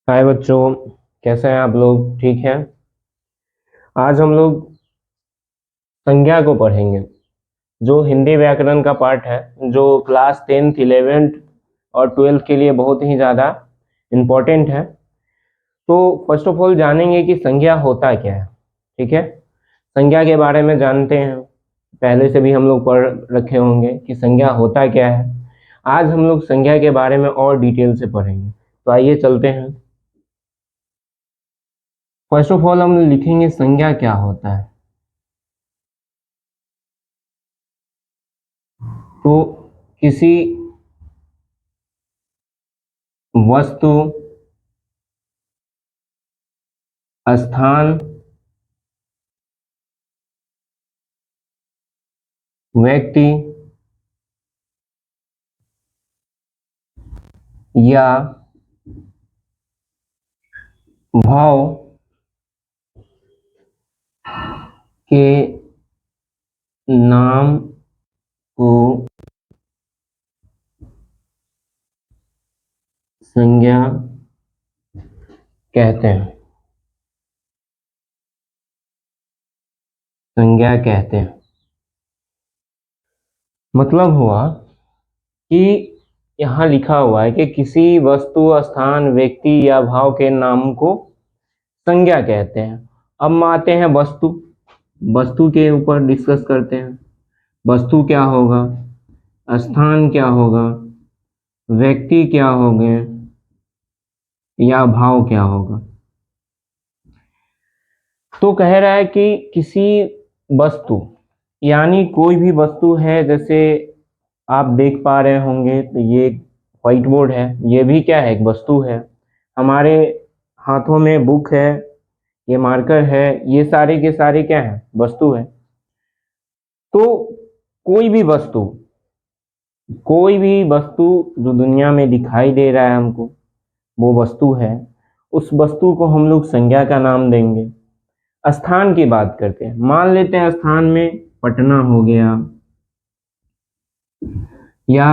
हाय बच्चों, कैसे हैं आप लोग? ठीक हैं। आज हम लोग संज्ञा को पढ़ेंगे, जो हिंदी व्याकरण का पार्ट है, जो क्लास 10th 11th और 12th के लिए बहुत ही ज़्यादा इम्पोर्टेंट है। तो फर्स्ट ऑफ ऑल जानेंगे कि संज्ञा होता क्या है। ठीक है, संज्ञा के बारे में जानते हैं। पहले से भी हम लोग पढ़ रखे होंगे कि संज्ञा होता क्या है। आज हम लोग संज्ञा के बारे में और डिटेल से पढ़ेंगे। तो आइए चलते हैं। फर्स्ट ऑफ ऑल हम लिखेंगे संज्ञा क्या होता है। तो किसी वस्तु, स्थान, व्यक्ति या भाव के नाम को संज्ञा कहते हैं। संज्ञा कहते हैं मतलब हुआ कि यहाँ लिखा हुआ है कि किसी वस्तु, स्थान, व्यक्ति या भाव के नाम को संज्ञा कहते हैं। अब हम आते हैं वस्तु। वस्तु के ऊपर डिस्कस करते हैं। वस्तु क्या होगा, स्थान क्या होगा, व्यक्ति क्या होंगे या भाव क्या होगा। तो कह रहा है कि किसी वस्तु, यानी कोई भी वस्तु है। जैसे आप देख पा रहे होंगे तो ये एक व्हाइट बोर्ड है, ये भी क्या है, एक वस्तु है। हमारे हाथों में बुक है, ये मार्कर है, ये सारे के सारे क्या है, वस्तु है। तो कोई भी वस्तु, कोई भी वस्तु जो दुनिया में दिखाई दे रहा है हमको, वो वस्तु है। उस वस्तु को हम लोग संज्ञा का नाम देंगे। स्थान की बात करते हैं। मान लेते हैं स्थान में पटना हो गया या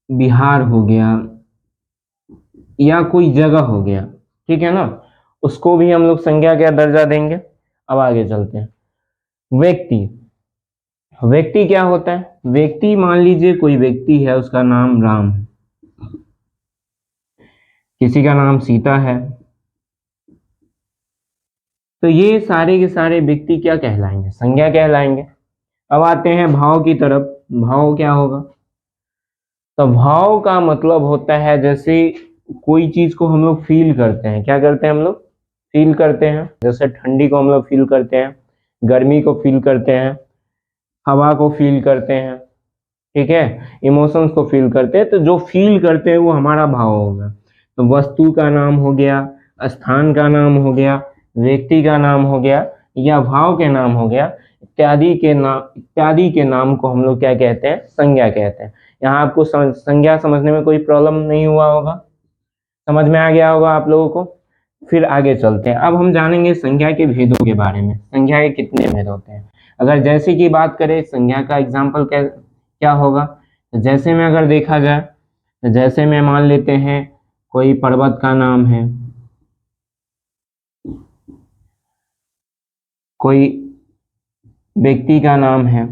बिहार हो गया या कोई जगह हो गया, ठीक है ना। उसको भी हम लोग संज्ञा का दर्जा देंगे। अब आगे चलते हैं। व्यक्ति, व्यक्ति क्या होता है। व्यक्ति, मान लीजिए कोई व्यक्ति है, उसका नाम राम है, किसी का नाम सीता है। तो ये सारे के सारे व्यक्ति क्या कहलाएंगे, संज्ञा कहलाएंगे। अब आते हैं भाव की तरफ। भाव क्या होगा। तो भाव का मतलब होता है, जैसे कोई चीज को हम लोग फील करते हैं। क्या करते हैं हम लोग, फील करते हैं। जैसे ठंडी को हम लोग फील करते हैं, गर्मी को फील करते हैं, हवा को फील करते हैं, ठीक है, इमोशंस को फील करते हैं। तो जो फील करते हैं वो हमारा भाव होगा। तो वस्तु का नाम हो गया, स्थान का नाम हो गया, व्यक्ति का नाम हो गया या भाव के नाम हो गया, इत्यादि के नाम को हम लोग क्या कहते हैं, संज्ञा कहते हैं। यहाँ आपको संज्ञा समझने में कोई प्रॉब्लम नहीं हुआ होगा, समझ में आ गया होगा आप लोगों को। फिर आगे चलते हैं। अब हम जानेंगे संज्ञा के भेदों के बारे में। संज्ञा के कितने भेद होते हैं। अगर जैसे की बात करें, संज्ञा का एग्जाम्पल क्या क्या होगा। तो जैसे में अगर देखा जाए, तो जैसे में मान लेते हैं कोई पर्वत का नाम है, कोई व्यक्ति का नाम है,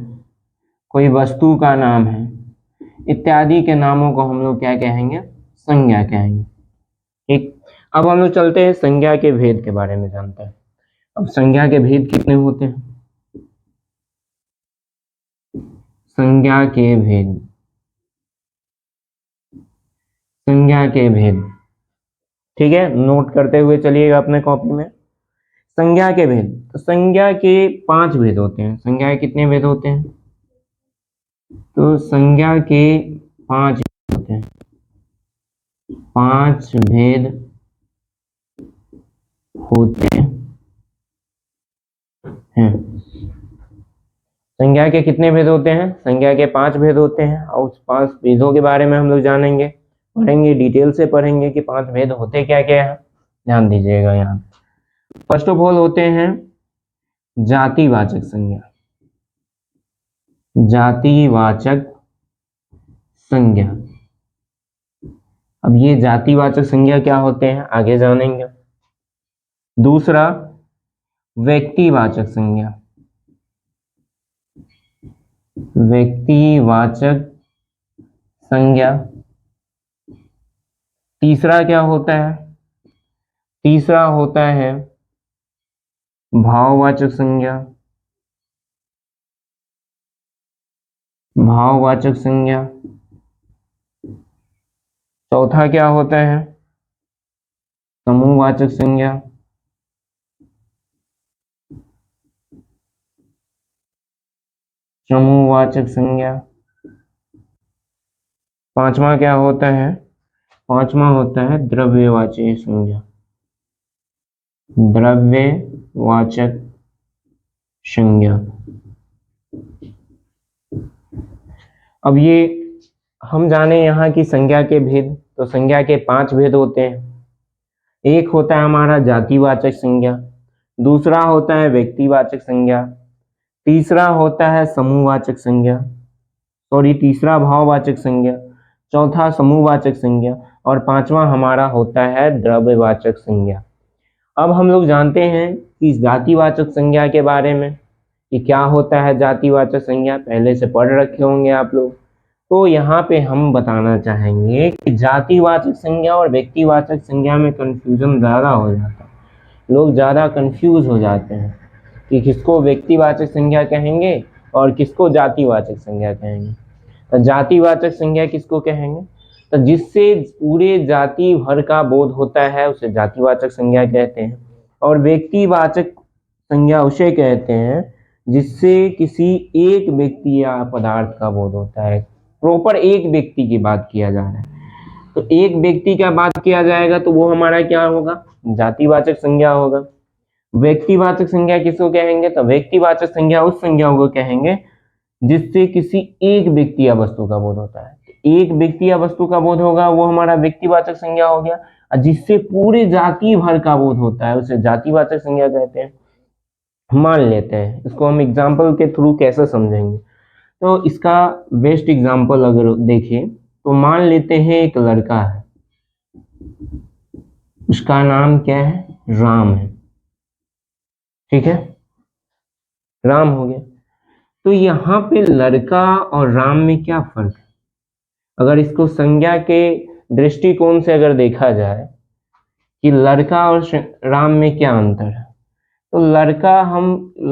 कोई वस्तु का नाम है, इत्यादि के नामों को हम लोग क्या कहेंगे, संज्ञा कहेंगे। ठीक। अब हम लोग चलते हैं संज्ञा के भेद के बारे में जानते हैं। अब संज्ञा के भेद कितने होते हैं। संज्ञा के भेद, संज्ञा के भेद, ठीक है, नोट करते हुए चलिएगा अपने कॉपी में। संज्ञा के भेद, तो संज्ञा के 5 भेद होते हैं। संज्ञा के कितने भेद होते हैं। तो संज्ञा के 5 भेद होते हैं। 5 भेद होते हैं। संज्ञा के कितने भेद होते हैं, संज्ञा के 5 भेद होते हैं। और उस 5 भेदों के बारे में हम लोग जानेंगे, पढ़ेंगे, डिटेल से पढ़ेंगे कि 5 भेद होते क्या क्या है। ध्यान दीजिएगा। यहाँ फर्स्ट ऑफ ऑल होते हैं जातिवाचक संज्ञा। जातिवाचक संज्ञा, अब ये जातिवाचक संज्ञा क्या होते हैं आगे जानेंगे। दूसरा, व्यक्तिवाचक संज्ञा। व्यक्तिवाचक संज्ञा। तीसरा क्या होता है? तीसरा होता है भाववाचक संज्ञा। भाववाचक संज्ञा। चौथा क्या होता है? समूहवाचक संज्ञा। समूहवाचक संज्ञा। पांचवा क्या होता है? पांचवा होता है द्रव्यवाचक संज्ञा। द्रव्यवाचक संज्ञा। अब ये हम जाने यहाँ की संज्ञा के भेद, तो संज्ञा के 5 भेद होते हैं। एक होता है हमारा जातिवाचक संज्ञा, दूसरा होता है व्यक्तिवाचक संज्ञा, तीसरा होता है समूहवाचक संज्ञा, सॉरी तीसरा भाववाचक संज्ञा, चौथा समूहवाचक संज्ञा और पांचवा हमारा होता है द्रव्यवाचक संज्ञा। अब हम लोग जानते हैं कि जातिवाचक संज्ञा के बारे में कि क्या होता है जातिवाचक संज्ञा, पहले से पढ़ रखे होंगे आप लोग। तो यहाँ पे हम बताना चाहेंगे कि जातिवाचक संज्ञा और व्यक्तिवाचक संज्ञा में कंफ्यूजन ज़्यादा हो जाता है, लोग ज़्यादा कंफ्यूज हो जाते हैं कि किसको व्यक्तिवाचक संज्ञा कहेंगे और किसको जातिवाचक संज्ञा कहेंगे। तो जातिवाचक संज्ञा किसको कहेंगे? तो जिससे पूरे जाति भर का बोध होता है उसे जातिवाचक संज्ञा कहते हैं, और व्यक्तिवाचक संज्ञा उसे कहते हैं जिससे किसी एक व्यक्ति या पदार्थ का बोध होता है। प्रॉपर एक व्यक्ति की बात किया जा रहा है, तो एक व्यक्ति का बात किया जाएगा तो वो हमारा क्या होगा? जातिवाचक संज्ञा होगा। व्यक्तिवाचक संज्ञा किसको कहेंगे? तो व्यक्तिवाचक संज्ञा उस संज्ञा को कहेंगे जिससे किसी एक व्यक्ति या वस्तु का बोध होता है। एक व्यक्ति या वस्तु का बोध होगा वो हमारा व्यक्तिवाचक संज्ञा हो गया, और जिससे पूरे जाति भर का बोध होता है उसे जातिवाचक संज्ञा कहते हैं। मान लेते हैं, इसको हम एग्जाम्पल के थ्रू कैसे समझेंगे, तो इसका बेस्ट एग्जाम्पल अगर देखें तो मान लेते हैं एक लड़का है, उसका नाम क्या है? राम है, ठीक है, राम हो गया। तो यहाँ पे लड़का और राम में क्या फर्क है? अगर इसको संज्ञा के दृष्टिकोण से अगर देखा जाए कि लड़का और राम में क्या अंतर है, तो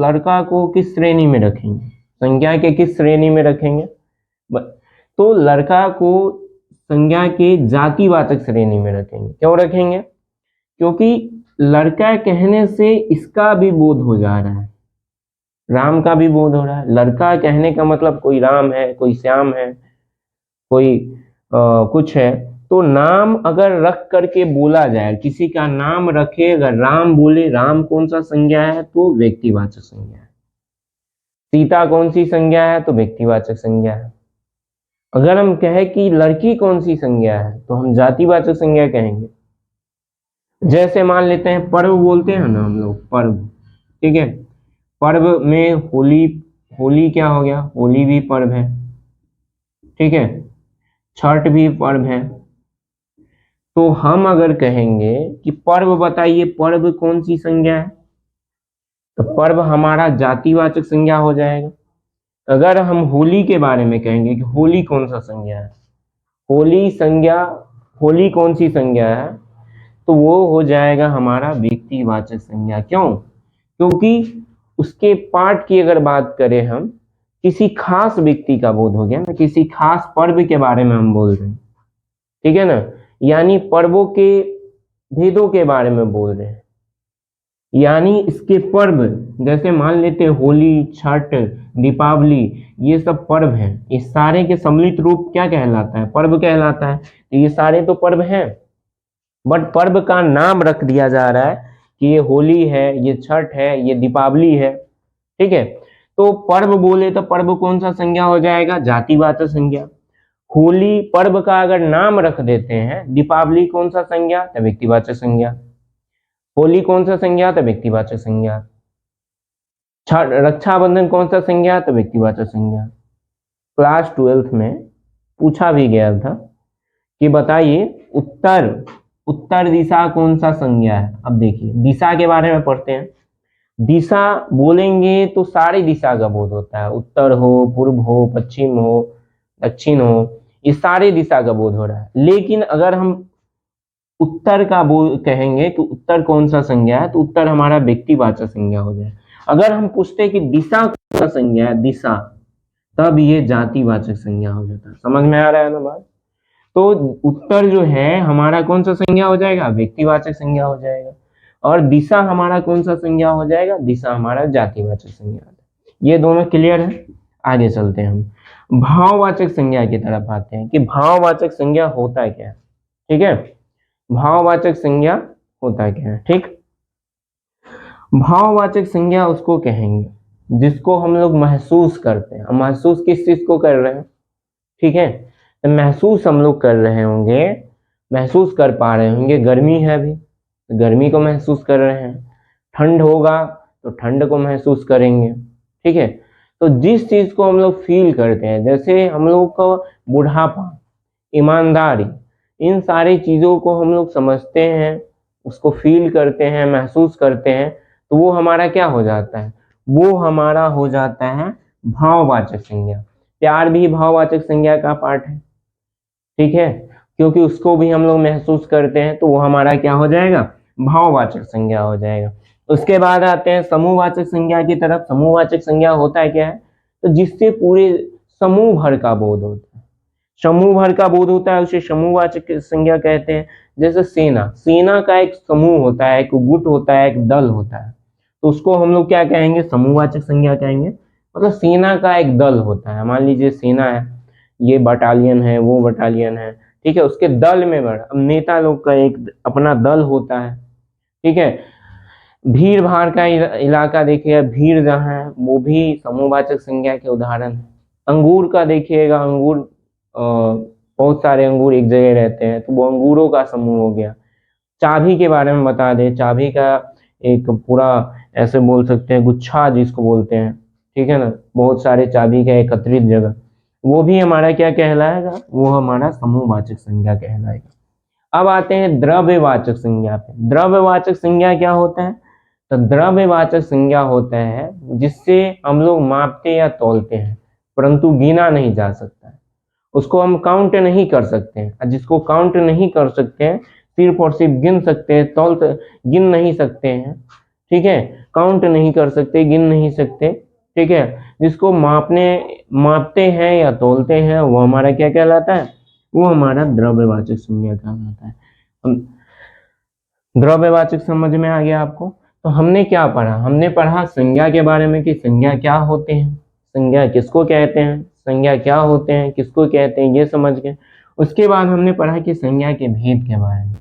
लड़का को किस श्रेणी में रखेंगे? संज्ञा के किस श्रेणी में रखेंगे? तो लड़का को संज्ञा के जातिवाचक श्रेणी में रखेंगे। क्यों रखेंगे? क्योंकि लड़का कहने से इसका भी बोध हो जा रहा है, राम का भी बोध हो रहा है। लड़का कहने का मतलब कोई राम है, कोई श्याम है, कोई कुछ है। तो नाम अगर रख करके बोला जाए, किसी का नाम रखे, अगर राम बोले, राम कौन सा संज्ञा है? तो व्यक्तिवाचक संज्ञा है। सीता कौन सी संज्ञा है? तो व्यक्तिवाचक संज्ञा है। अगर हम कहें कि लड़की कौन सी संज्ञा है तो हम जातिवाचक संज्ञा कहेंगे। जैसे मान लेते हैं पर्व बोलते हैं ना हम लोग, पर्व, ठीक है, पर्व में होली, होली क्या हो गया? होली भी पर्व है, ठीक है, छठ भी पर्व है। तो हम अगर कहेंगे कि पर्व बताइए, पर्व कौन सी संज्ञा है, तो पर्व हमारा जातिवाचक संज्ञा हो जाएगा। अगर हम होली के बारे में कहेंगे कि होली कौन सा संज्ञा है, होली संज्ञा, होली कौन सी संज्ञा है, तो वो हो जाएगा हमारा व्यक्तिवाचक संज्ञा। क्यों? क्योंकि उसके पाठ की अगर बात करें हम, किसी खास व्यक्ति का बोध हो गया ना, किसी खास पर्व के बारे में हम बोल रहे हैं, ठीक है ना, यानी पर्वों के भेदों के बारे में बोल रहे हैं। यानी इसके पर्व, जैसे मान लेते हैं होली, छठ, दीपावली, ये सब पर्व हैं, ये सारे के सम्मिलित रूप क्या कहलाता है? पर्व कहलाता है। तो ये सारे तो पर्व हैं, बट पर्व का नाम रख दिया जा रहा है कि ये होली है, ये छठ है, ये दीपावली है, ठीक है। तो पर्व बोले तो पर्व कौन सा संज्ञा हो जाएगा? जातिवाचक संज्ञा। होली पर्व का अगर नाम रख देते हैं, दीपावली कौन सा संज्ञा? तो व्यक्तिवाचक संज्ञा। होली कौन सा संज्ञा? तो व्यक्तिवाचक संज्ञा। छठ, रक्षाबंधन कौन सा संज्ञा? तो व्यक्तिवाचक संज्ञा। क्लास 12th में पूछा भी गया था कि बताइए उत्तर उत्तर दिशा कौन सा संज्ञा है। अब देखिए दिशा के बारे में पढ़ते हैं। दिशा बोलेंगे तो सारी दिशा का बोध होता है, उत्तर हो, पूर्व हो, पश्चिम हो, दक्षिण हो, ये सारी दिशा का बोध हो रहा है। लेकिन अगर हम उत्तर का बोध कहेंगे कि उत्तर कौन सा संज्ञा है, तो उत्तर हमारा व्यक्तिवाचक संज्ञा हो जाए। अगर हम पूछते कि दिशा कौन सा संज्ञा है, दिशा, तब ये जातिवाचक संज्ञा हो जाता है। समझ में आ रहा है ना बात? तो उत्तर जो है हमारा कौन सा संज्ञा हो जाएगा, व्यक्तिवाचक संज्ञा हो जाएगा। और दिशा हमारा कौन सा संज्ञा हो जाएगा, दिशा हमारा जातिवाचक संज्ञा हो जाएगा। ये दोनों क्लियर है। आगे चलते हैं हम भाववाचक संज्ञा की तरफ आते हैं कि भाववाचक संज्ञा होता है क्या। ठीक है, भाववाचक संज्ञा होता क्या है। ठीक, भाववाचक संज्ञा उसको कहेंगे जिसको हम लोग महसूस करते हैं। महसूस किस चीज को कर रहे हैं, ठीक है, तो महसूस हम लोग कर रहे होंगे, महसूस कर पा रहे होंगे। गर्मी है अभी, तो गर्मी को महसूस कर रहे हैं। ठंड होगा तो ठंड को महसूस करेंगे। ठीक है, तो जिस चीज को हम लोग फील करते हैं, जैसे हम लोग को बुढ़ापा, ईमानदारी, इन सारी चीजों को हम लोग समझते हैं, उसको फील करते हैं, महसूस करते हैं, तो वो हमारा क्या हो जाता है, वो हमारा हो जाता है भाववाचक संज्ञा। प्यार भी भाववाचक संज्ञा का पार्ट है। ठीक है, क्योंकि उसको भी हम लोग महसूस करते हैं, तो वो हमारा क्या हो जाएगा, भाववाचक संज्ञा हो जाएगा। उसके बाद आते हैं समूहवाचक संज्ञा की तरफ। समूहवाचक संज्ञा होता है क्या है, तो जिससे पूरे समूह भर का बोध होता है। समूह भर का बोध होता है उसे समूहवाचक संज्ञा कहते हैं। जैसे सेना, सेना का एक समूह होता है, एक गुट होता है, एक दल होता है, तो उसको हम लोग क्या कहेंगे, समूहवाचक संज्ञा कहेंगे। मतलब सेना का एक दल होता है, मान लीजिए सेना है, ये बटालियन है, वो बटालियन है, ठीक है, उसके दल में बड़ा, अब नेता लोग का एक अपना दल होता है। ठीक है, भीड़ भाड़ का इलाका देखिए, भीड़ जहाँ है वो भी समूहवाचक संज्ञा के उदाहरण है। अंगूर का देखिएगा, अंगूर बहुत सारे अंगूर एक जगह रहते हैं, तो वो अंगूरों का समूह हो गया। चाबी के बारे में बता दें, चाबी का एक पूरा ऐसे बोल सकते हैं गुच्छा जिसको बोलते हैं, ठीक है ना, बहुत सारे चाबी का एकत्रित जगह, वो भी हमारा क्या कहलाएगा, वो हमारा समूहवाचक संज्ञा कहलाएगा। अब आते हैं द्रव्यवाचक संज्ञा पे। द्रव्यवाचक संज्ञा क्या होता है, तो द्रव्यवाचक संज्ञा होता है जिससे हम लोग मापते या तौलते हैं, परंतु गिना नहीं जा सकता है, उसको हम काउंट नहीं कर सकते हैं। जिसको काउंट नहीं कर सकते हैं, सिर्फ और सिर्फ गिन सकते हैं, गिन नहीं सकते हैं। ठीक है, काउंट नहीं कर सकते, गिन नहीं सकते। ठीक है, जिसको मापते हैं या तौलते हैं, वो हमारा क्या कहलाता है, वो हमारा द्रव्यवाचक संज्ञा कहलाता है। द्रव्यवाचक समझ में आ गया आपको? तो हमने क्या पढ़ा, हमने पढ़ा संज्ञा के बारे में कि संज्ञा क्या होते हैं, संज्ञा किसको कहते हैं, संज्ञा क्या होते हैं, किसको कहते हैं, ये समझ गए। उसके बाद हमने पढ़ा कि संज्ञा के भेद के बारे में,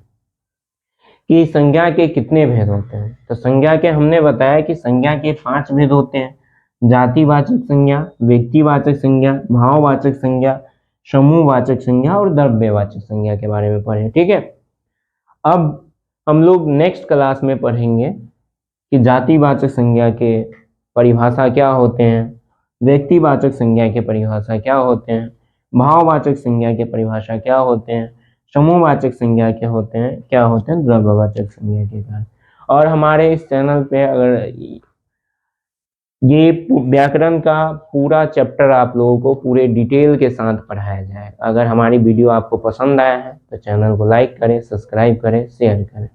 कि संज्ञा के कितने भेद होते हैं। तो संज्ञा के हमने बताया कि संज्ञा के 5 भेद होते हैं। जातिवाचक संज्ञा, व्यक्तिवाचक संज्ञा, भाववाचक संज्ञा, समूहवाचक संज्ञा और द्रव्यवाचक संज्ञा के बारे में पढ़े। ठीक है, अब हम लोग नेक्स्ट क्लास में पढ़ेंगे कि जातिवाचक संज्ञा के परिभाषा क्या होते हैं, व्यक्तिवाचक संज्ञा के परिभाषा क्या होते हैं, भाववाचक संज्ञा के परिभाषा क्या होते हैं, समूहवाचक संज्ञा क्या होते हैं, द्रव्यवाचक संज्ञा के कारण। और हमारे इस चैनल पे अगर ये व्याकरण का पूरा चैप्टर आप लोगों को पूरे डिटेल के साथ पढ़ाया जाए। अगर हमारी वीडियो आपको पसंद आया है तो चैनल को लाइक करें, सब्सक्राइब करें, शेयर करें।